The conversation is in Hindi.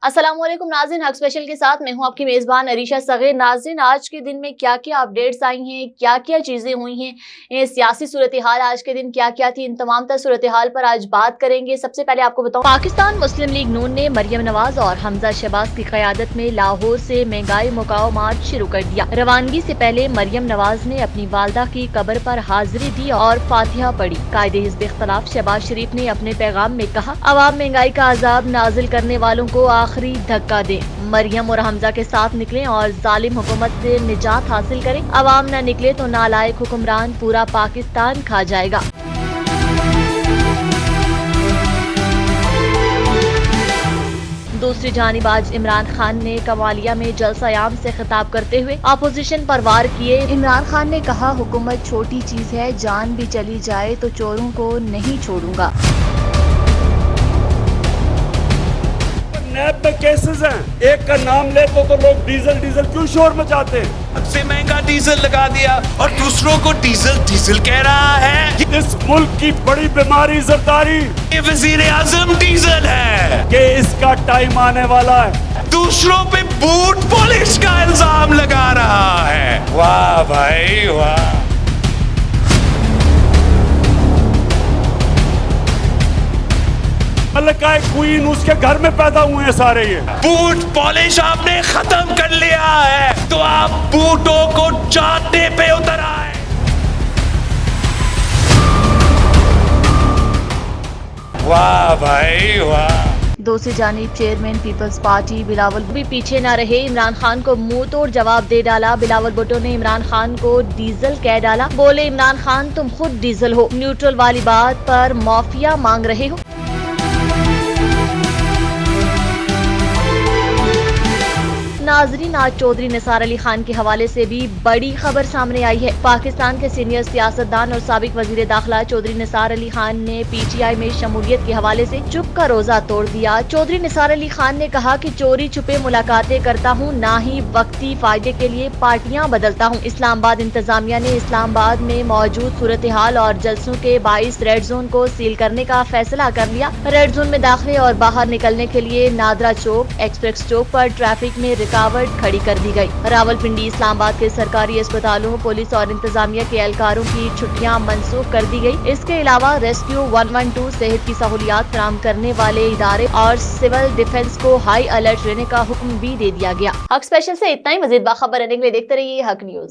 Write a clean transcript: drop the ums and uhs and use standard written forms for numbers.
अस्सलामुअलैकुम नाज़रीन, हक स्पेशल के साथ मैं हूं आपकी मेज़बान अरीशा सगीर। नाज़रीन, आज के दिन में क्या क्या अपडेट्स आई हैं, क्या क्या चीज़ें हुई हैं, सियासी सूरत हाल आज के दिन क्या क्या थी, इन तमाम तर सूरत हाल पर आज बात करेंगे। सबसे पहले आपको बताऊं, पाकिस्तान मुस्लिम लीग नून ने मरियम नवाज और हमजा शहबाज की क़यादत में लाहौर से महंगाई मुकाओ मार्च शुरू कर दिया। रवानगी से पहले मरियम नवाज ने अपनी वालदा की कब्र पर हाजिरी दी और फातिहा पढ़ी। कायदे हिज़्ब इख्तिलाफ शहबाज शरीफ ने अपने पैगाम में कहा, अवाम महंगाई का अजाब नाजिल करने वालों को आखिरी धक्का दे। मरियम और हमजा के साथ निकलें और जालिम हुकूमत से निजात हासिल करें। अवाम न निकले तो नालायक हुक्मरान पूरा पाकिस्तान खा जाएगा। दूसरी जानिब आज इमरान खान ने कमालिया में जलसा-ए-आम से खिताब करते हुए अपोजिशन पर वार किए। इमरान खान ने कहा, हुकूमत छोटी चीज है, जान भी चली जाए तो चोरों को नहीं छोड़ूंगा। नैब में केसेस हैं, एक का नाम ले तो लोग डीजल डीजल क्यों शोर मचाते हैं। सबसे महंगा डीजल लगा दिया और दूसरों को डीजल डीजल कह रहा है। इस मुल्क की बड़ी बीमारी जरदारी, ये वजीर आजम डीजल है कि इसका टाइम आने वाला है। दूसरों पे बूट पॉलिश का इल्जाम लगा रहा है। वाह भाई वाह। मलकाए क्वीन उसके घर में पैदा हुए हैं सारे। ये बूट पॉलिश आपने खत्म कर लिया है तो आप बूटों को चाटने पे उतर आए। वाह भाई वाह। दूसरी जानिब चेयरमैन पीपल्स पार्टी बिलावल भी पीछे न रहे, इमरान खान को मुंह तोड़ जवाब दे डाला। बिलावल भुट्टो ने इमरान खान को डीजल कह डाला। बोले, इमरान खान तुम खुद डीजल हो, न्यूट्रल वाली बात पर माफिया मांग रहे हो। नाजरीन, आज चौधरी निसार अली खान के हवाले से भी बड़ी खबर सामने आई है। पाकिस्तान के सीनियर सियासतदान और साबिक वजीर दाखिला चौधरी निसार अली खान ने PTI में शमूलियत के हवाले से चुप का रोजा तोड़ दिया। चौधरी निसार अली खान ने कहा कि चोरी छुपे मुलाकातें करता हूँ, ना ही वक्ती फायदे के लिए पार्टियाँ बदलता हूँ। इस्लामाबाद इंतजामिया ने इस्लामाबाद में मौजूद सूरत हाल और जलसों के 22 रेड जोन को सील करने का फैसला कर लिया। रेड जोन में दाखिले और बाहर निकलने के लिए नादरा चौक, एक्सप्रेस चौक पर ट्रैफिक में रुकावट खड़ी कर दी गई। रावलपिंडी, इस्लामाबाद के सरकारी अस्पतालों, पुलिस और इंतजामिया के एहलकारों की छुट्टियां मनसूख कर दी गई। इसके अलावा रेस्क्यू 112 सेहत की सहूलियात फराहम करने वाले इदारे और सिविल डिफेंस को हाई अलर्ट रहने का हुक्म भी दे दिया गया। हक स्पेशल से इतना ही। मजीद बाखबर रहने के लिए देखते रहिए हक न्यूज।